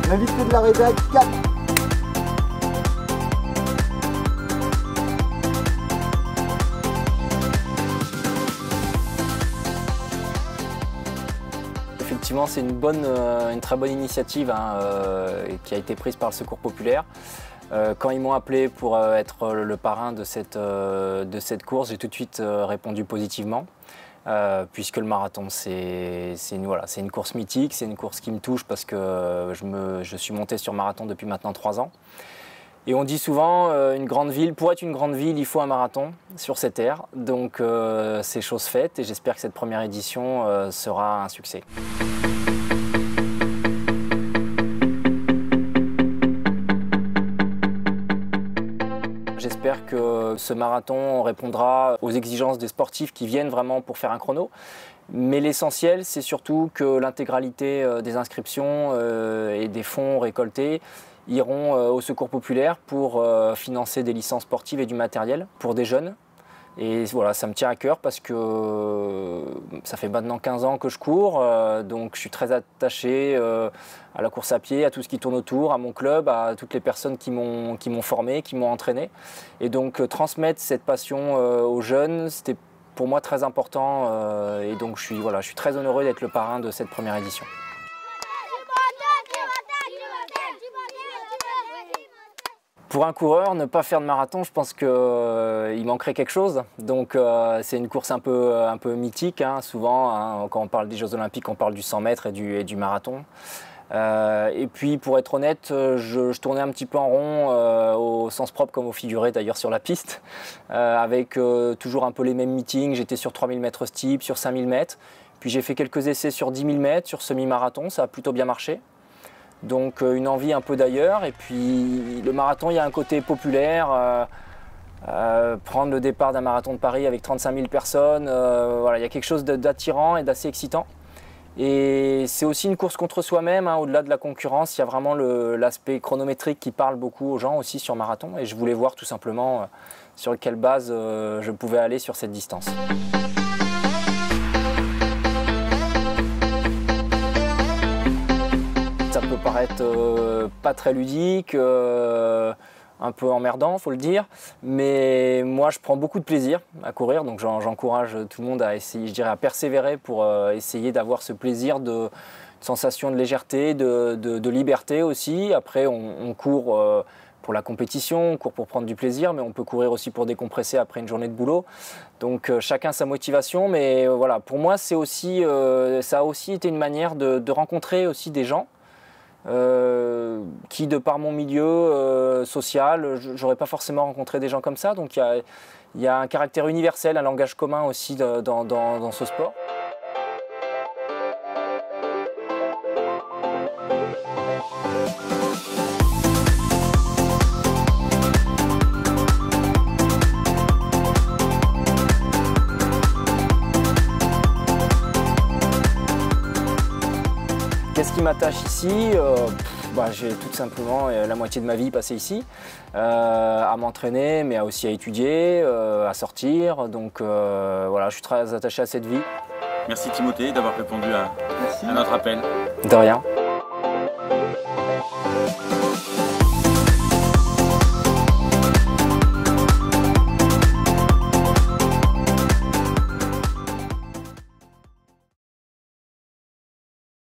L'invité de la rédac, 4. Effectivement, c'est une très bonne initiative qui a été prise par le Secours populaire. Quand ils m'ont appelé pour être le parrain de cette course, j'ai tout de suite répondu positivement. Puisque le marathon, c'est une course mythique, c'est une course qui me touche parce que je suis monté sur marathon depuis maintenant 3 ans. Et on dit souvent, pour être une grande ville, il faut un marathon sur ces terres. Donc c'est chose faite et j'espère que cette première édition sera un succès. J'espère que ce marathon répondra aux exigences des sportifs qui viennent vraiment pour faire un chrono. Mais l'essentiel, c'est surtout que l'intégralité des inscriptions et des fonds récoltés iront au Secours populaire pour financer des licences sportives et du matériel pour des jeunes. Et voilà, ça me tient à cœur parce que ça fait maintenant 15 ans que je cours, donc je suis très attaché à la course à pied, à tout ce qui tourne autour, à mon club, à toutes les personnes qui m'ont formé, qui m'ont entraîné. Et donc transmettre cette passion aux jeunes, c'était pour moi très important et donc je suis très honoreux d'être le parrain de cette première édition. Pour un coureur, ne pas faire de marathon, je pense qu'il manquerait quelque chose. Donc c'est une course un peu mythique, hein. Souvent, quand on parle des Jeux Olympiques, on parle du 100 mètres et du marathon. Et puis pour être honnête, je tournais un petit peu en rond au sens propre comme au figuré d'ailleurs sur la piste, avec toujours un peu les mêmes meetings. J'étais sur 3000 mètres steep, sur 5000 mètres. Puis j'ai fait quelques essais sur 10 000 mètres, sur semi-marathon, ça a plutôt bien marché. Donc une envie un peu d'ailleurs, et puis le marathon, il y a un côté populaire, prendre le départ d'un marathon de Paris avec 35 000 personnes, voilà, il y a quelque chose d'attirant et d'assez excitant. Et c'est aussi une course contre soi-même, hein, au-delà de la concurrence, il y a vraiment l'aspect chronométrique qui parle beaucoup aux gens aussi sur marathon, et je voulais voir tout simplement sur quelle base je pouvais aller sur cette distance. Ça peut paraître pas très ludique, un peu emmerdant, faut le dire, mais moi je prends beaucoup de plaisir à courir, donc j'encourage tout le monde à essayer, je dirais, à persévérer pour essayer d'avoir ce plaisir de sensation de légèreté, de liberté aussi. Après on court pour la compétition, on court pour prendre du plaisir, mais on peut courir aussi pour décompresser après une journée de boulot. Donc chacun sa motivation, mais voilà, pour moi c'est aussi, ça a aussi été une manière de rencontrer aussi des gens qui, de par mon milieu social, j'aurais pas forcément rencontré des gens comme ça. Donc il y a un caractère universel, un langage commun aussi dans ce sport. Qu'est-ce qui m'attache ici? J'ai tout simplement la moitié de ma vie passée ici, à m'entraîner, mais aussi à étudier, à sortir. Donc voilà, je suis très attaché à cette vie. Merci Timothée d'avoir répondu à notre appel. De rien.